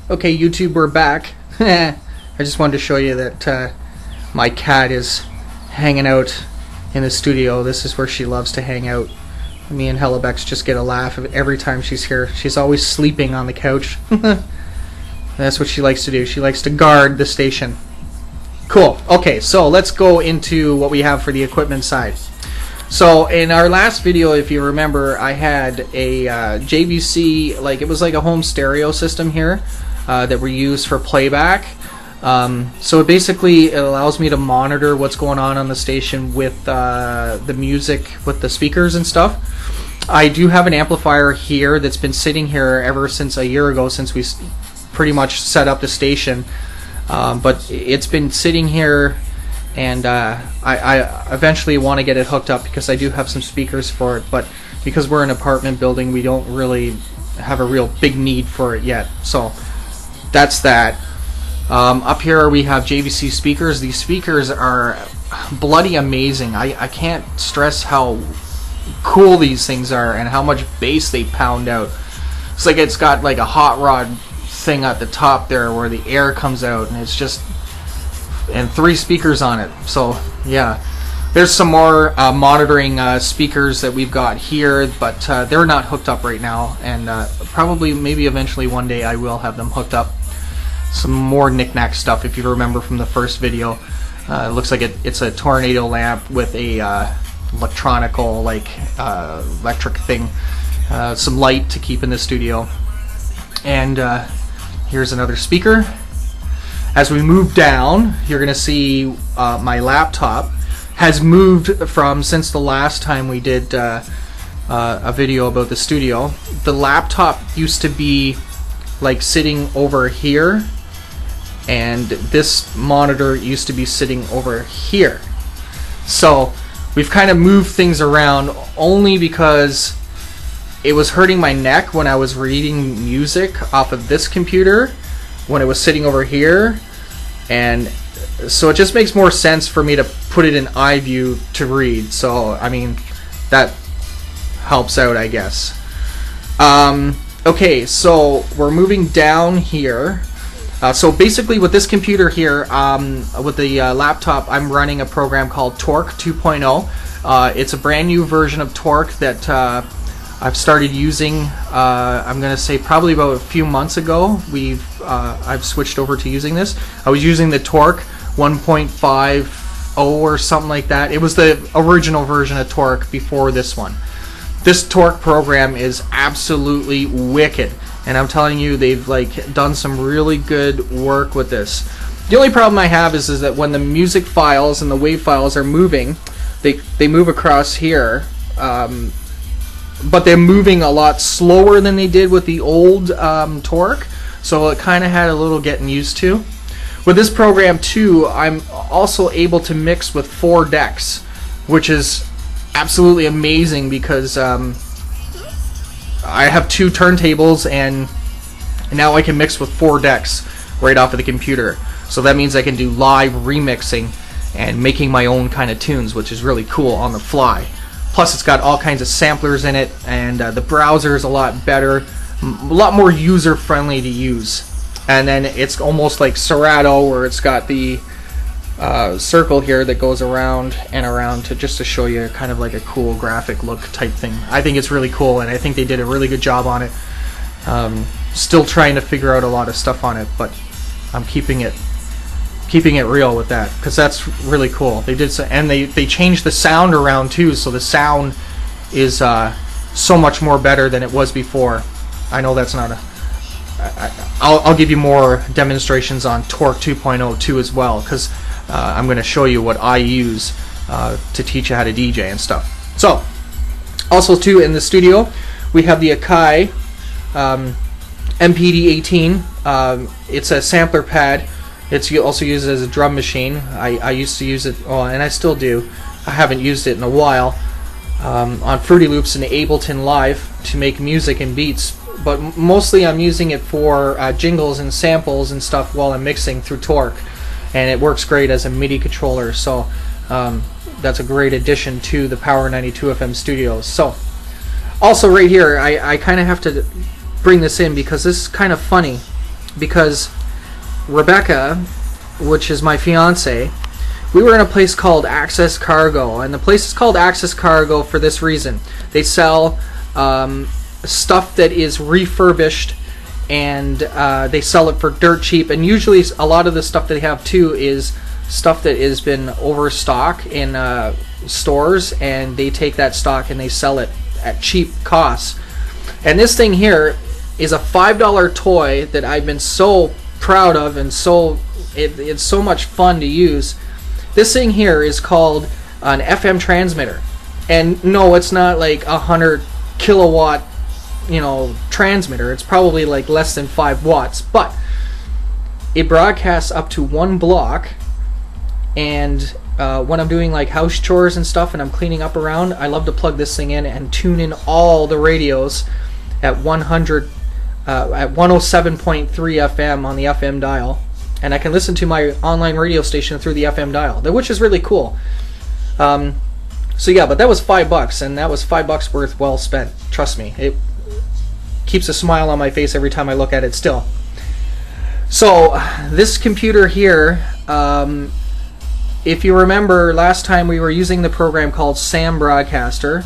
Okay, YouTube, we're back. I just wanted to show you that my cat is hanging out in the studio. This is where she loves to hang out. Me and Hellebex just get a laugh every time she's here. She's always sleeping on the couch. That's what she likes to do. She likes to guard the station. Cool. Okay, so let's go into what we have for the equipment side. So in our last video, if you remember, I had a JVC, it was like a home stereo system here that we use for playback. So it allows me to monitor what's going on the station with the music, with the speakers and stuff. I do have an amplifier here that's been sitting here ever since a year ago, since we pretty much set up the station. But it's been sitting here, and I eventually want to get it hooked up because I do have some speakers for it. But because we're an apartment building, we don't really have a real big need for it yet. So that's that. Up here we have JVC speakers. These speakers are bloody amazing. I can't stress how cool these things are and how much bass they pound out. It's like it's got like a hot rod thing at the top there where the air comes out, and it's just, and 3 speakers on it. So yeah, there's some more monitoring speakers that we've got here, but they're not hooked up right now, and probably maybe eventually one day I will have them hooked up. Some more knick-knack stuff. If you remember from the first video, it looks like it's a tornado lamp with a electronical electric thing, some light to keep in the studio, and here's another speaker. As we move down, you're gonna see my laptop has moved from, since the last time we did a video about the studio. The laptop used to be like sitting over here, and this monitor used to be sitting over here. So we've kind of moved things around only because it was hurting my neck when I was reading music off of this computer when it was sitting over here, and so it just makes more sense for me to put it in eye view to read. So I mean, that helps out, I guess. Okay, so we're moving down here. So basically with this computer here, with the laptop, I'm running a program called Torque 2.0. It's a brand new version of Torque that I've started using, I'm going to say probably about a few months ago. I've switched over to using this. I was using the Torque 1.50 or something like that. It was the original version of Torque before this one. This Torque program is absolutely wicked, and I'm telling you, they've done some really good work with this. The only problem I have is that when the music files and the wave files are moving, they move across here, but they're moving a lot slower than they did with the old Torque, so it kind of had a little getting used to. With this program too, I'm also able to mix with 4 decks, which is absolutely amazing because I have 2 turntables, and now I can mix with 4 decks right off of the computer. So that means I can do live remixing and making my own kind of tunes, which is really cool on the fly. Plus it's got all kinds of samplers in it, and the browser is a lot better, a lot more user friendly to use. And then it's almost like Serato, where it's got the circle here that goes around and around just to show you kind of like a cool graphic look type thing. I think it's really cool, and I think they did a really good job on it. Still trying to figure out a lot of stuff on it, but I'm keeping it real with that because that's really cool. They did and they changed the sound around too, so the sound is so much more better than it was before. I know that's not a I'll give you more demonstrations on Torque 2.0 too as well, because I'm going to show you what I use to teach you how to DJ and stuff. So also too, in the studio we have the Akai MPD18. It's a sampler pad. It's also used as a drum machine. I used to use it, and I still do. I haven't used it in a while, on Fruity Loops and Ableton Live to make music and beats. But mostly I'm using it for jingles and samples and stuff while I'm mixing through Torque, and it works great as a MIDI controller. So that's a great addition to the Power92 FM studios. So also right here, I kind of have to bring this in because this is kind of funny. because Rebecca, which is my fiance, we were in a place called Access Cargo, and the place is called Access Cargo for this reason. They sell stuff that is refurbished, and they sell it for dirt cheap, and usually a lot of the stuff that they have too is stuff that has been overstock in stores, and they take that stock and they sell it at cheap costs. And this thing here is a $5 toy that I've been so proud of, and it's so much fun to use. This thing here is called an FM transmitter, and no, it's not like a 100 kilowatt, you know, transmitter. It's probably like less than 5 watts, but it broadcasts up to 1 block. And when I'm doing like house chores and stuff, and I'm cleaning up around, I love to plug this thing in and tune in all the radios at 107.3 FM on the FM dial, and I can listen to my online radio station through the FM dial, which is really cool. So yeah, but that was $5, and that was $5 worth well spent. Trust me, it keeps a smile on my face every time I look at it still. So this computer here, if you remember last time, we were using the program called Sam Broadcaster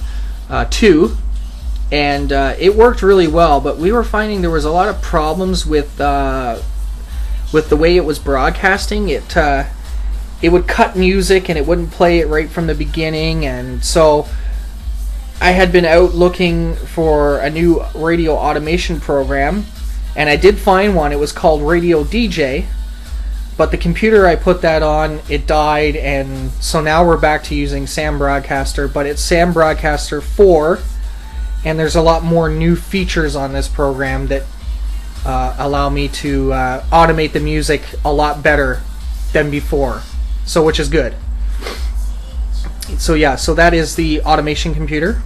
2, and it worked really well, but we were finding there was a lot of problems with the way it was broadcasting. It would cut music and it wouldn't play it right from the beginning, and so I had been out looking for a new radio automation program, and I did find one. It was called Radio DJ, but the computer I put that on, it died, and so now we're back to using Sam Broadcaster, but it's Sam Broadcaster 4, and there's a lot more new features on this program that allow me to automate the music a lot better than before, so which is good. So yeah, so that is the automation computer.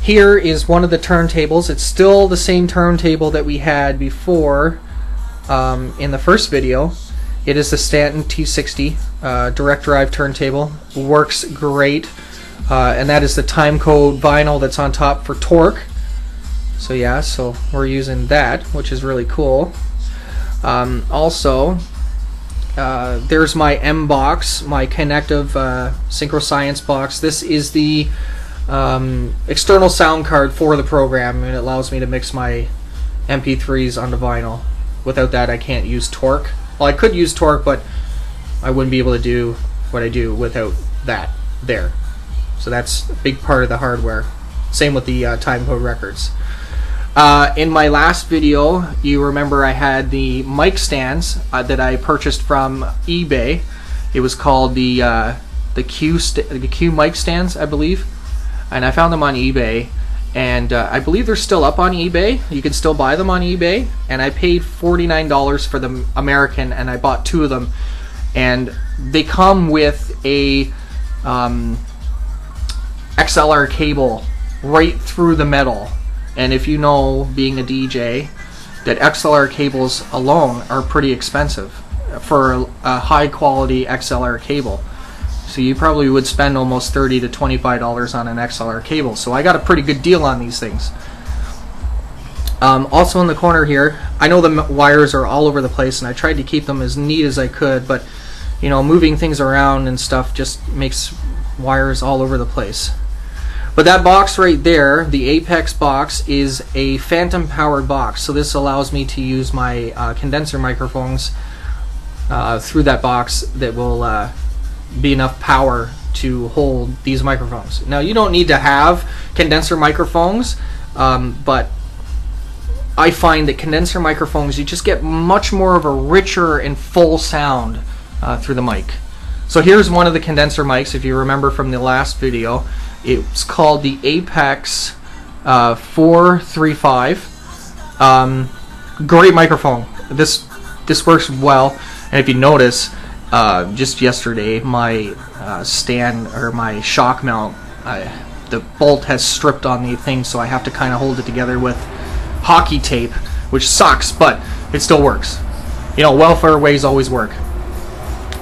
Here is one of the turntables. It's still the same turntable that we had before in the first video. It is the Stanton T60 direct drive turntable. Works great, and that is the timecode vinyl that's on top for torque. So yeah, so we're using that, which is really cool. Also, there's my MBox, my connective synchro science box. This is the external sound card for the program, and it allows me to mix my MP3s onto vinyl. Without that, I can't use torque. Well, I could use torque, but I wouldn't be able to do what I do without that there. So that's a big part of the hardware. Same with the timecode records. In my last video, you remember I had the mic stands that I purchased from eBay. It was called the Q mic stands, I believe, and I found them on eBay, and I believe they're still up on eBay. You can still buy them on eBay, and I paid $49 for them American, and I bought 2 of them, and they come with a XLR cable right through the metal. And if you know, being a DJ, that XLR cables alone are pretty expensive for a high quality XLR cable. So you probably would spend almost $30 to $25 on an XLR cable. So I got a pretty good deal on these things. Also in the corner here, I know the wires are all over the place, and I tried to keep them as neat as I could, but you know, moving things around and stuff just makes wires all over the place. But that box right there, the Apex box, is a phantom powered box. So this allows me to use my condenser microphones through that box that will be enough power to hold these microphones. Now, you don't need to have condenser microphones, but I find that condenser microphones, you just get much more of a richer and full sound through the mic. So here's one of the condenser mics, if you remember from the last video. It's called the Apex 435. Great microphone. This works well, and if you notice, just yesterday my stand, or my shock mount, the bolt has stripped on the thing, so I have to kind of hold it together with hockey tape, which sucks, but it still works. You know, welfare ways always work.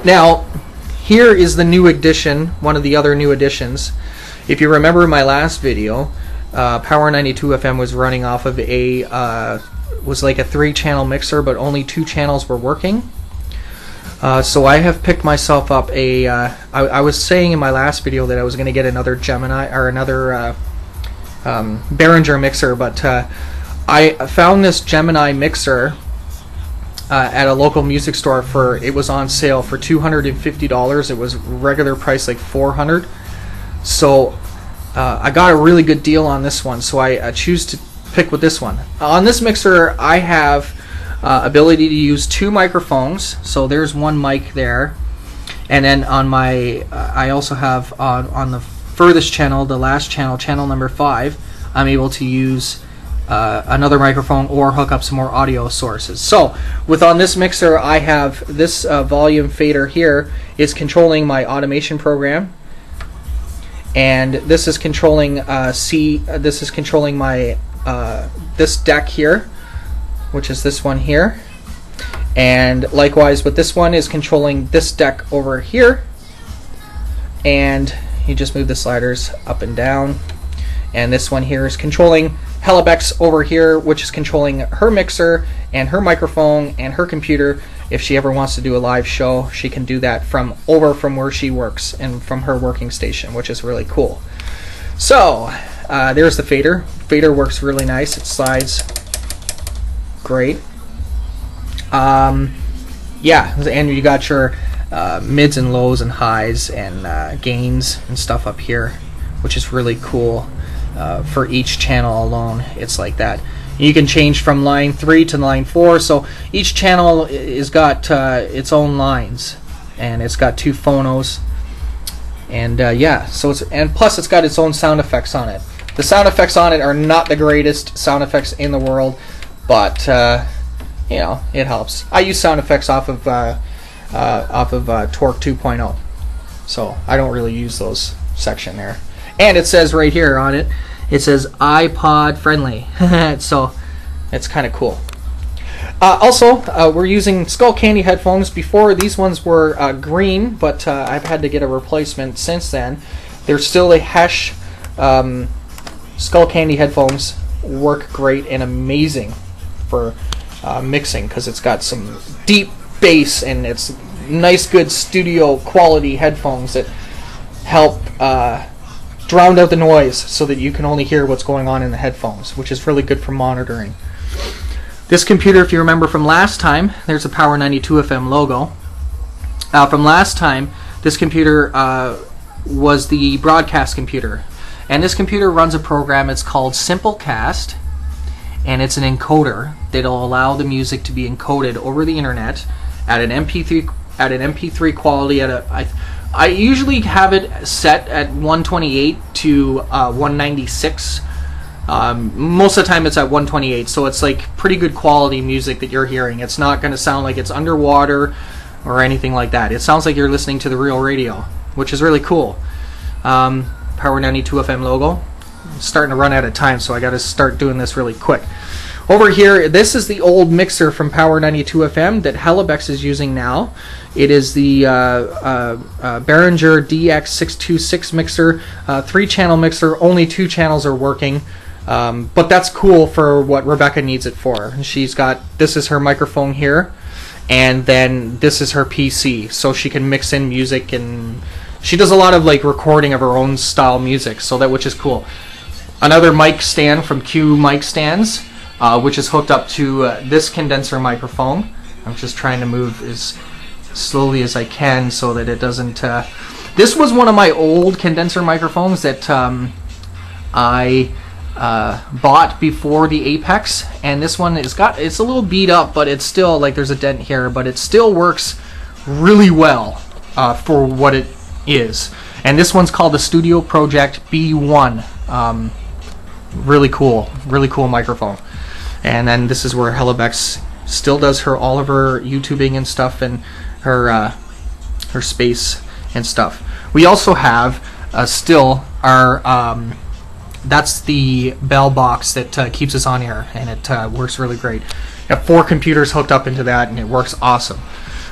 Now, here is the new addition, one of the other new additions. If you remember my last video, Power92 FM was running off of a was like a 3-channel mixer, but only 2 channels were working. So I have picked myself up a I was saying in my last video that I was going to get another Gemini or another Behringer mixer, but I found this Gemini mixer at a local music store it was on sale for $250. It was regular price like $400. So I got a really good deal on this one, so I choose to pick with this one. On this mixer I have ability to use 2 microphones, so there's one mic there, and then on my I also have on the furthest channel, the last channel, channel number 5, I'm able to use another microphone or hook up some more audio sources. So on this mixer I have this volume fader here is controlling my automation program, and this is controlling this is controlling my this deck here, which is this one here, and likewise with this one is controlling this deck over here, and you just move the sliders up and down, and this one here is controlling Helibex over here, which is controlling her mixer and her microphone and her computer. If she ever wants to do a live show, she can do that from where she works and from her working station, which is really cool. So there's the fader. Fader works really nice. It slides great. Yeah, and you got your mids and lows and highs and gains and stuff up here, which is really cool. For each channel alone, it's like that. You can change from line 3 to line 4, so each channel is got its own lines, and it's got 2 phonos, and yeah, so and plus it's got its own sound effects on it. The sound effects on it are not the greatest sound effects in the world, but you know, it helps. I use sound effects off of Torque 2.0, so I don't really use those section there. And it says right here on it, it says iPod friendly. So it's kind of cool. Also, we're using Skull Candy headphones. Before, these ones were green, but I've had to get a replacement since then. They're still a Hesh. Skull Candy headphones work great and amazing for mixing, because it's got some deep bass and it's nice, good studio quality headphones that help drown out the noise so that you can only hear what's going on in the headphones, which is really good for monitoring. This computer, if you remember from last time, there's a Power92 FM logo. From last time, this computer was the broadcast computer. And this computer runs a program, it's called SimpleCast, and it's an encoder that'll allow the music to be encoded over the internet at an MP3 quality at I usually have it set at 128 to 196. Most of the time it's at 128, so it's like pretty good quality music that you're hearing. It's not going to sound like it's underwater or anything like that. It sounds like you're listening to the real radio, which is really cool. Power92 FM logo. I'm starting to run out of time, so I got to start doing this really quick. Over here, this is the old mixer from Power92 FM that Helibex is using now. It is the Behringer DX626 mixer, 3-channel mixer. Only 2 channels are working, but that's cool for what Rebecca needs it for. She's got, this is her microphone here, and then this is her PC, so she can mix in music, and she does a lot of like recording of her own style music, so that, which is cool. Another mic stand from Q Mic Stands, which is hooked up to this condenser microphone. I'm just trying to move as slowly as I can so that it doesn't... This was one of my old condenser microphones that I bought before the Apex, and this one it's a little beat up, but it's still, like, there's a dent here, but it still works really well for what it is. And this one's called the Studio Project B1. Really cool microphone. And then this is where Helibex still does all of her YouTubing and stuff, and her space and stuff. We also have still our that's the bell box that keeps us on air, and it works really great. We have 4 computers hooked up into that, and it works awesome.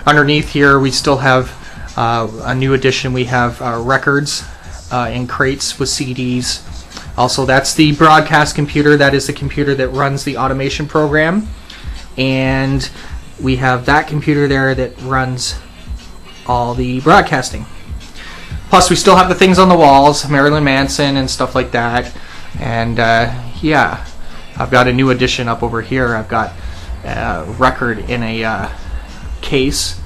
Underneath here we still have a new addition. We have records in crates with CDs. Also, that's the broadcast computer. That is the computer that runs the automation program. And we have that computer there that runs all the broadcasting. Plus, we still have the things on the walls, Marilyn Manson and stuff like that. And yeah, I've got a new addition up over here. I've got a record in a case.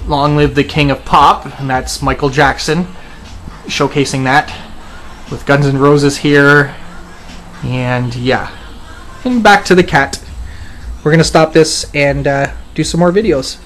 Long live the King of Pop, and that's Michael Jackson, showcasing that with Guns N' Roses here. And yeah, and back to the cat. We're gonna stop this and do some more videos.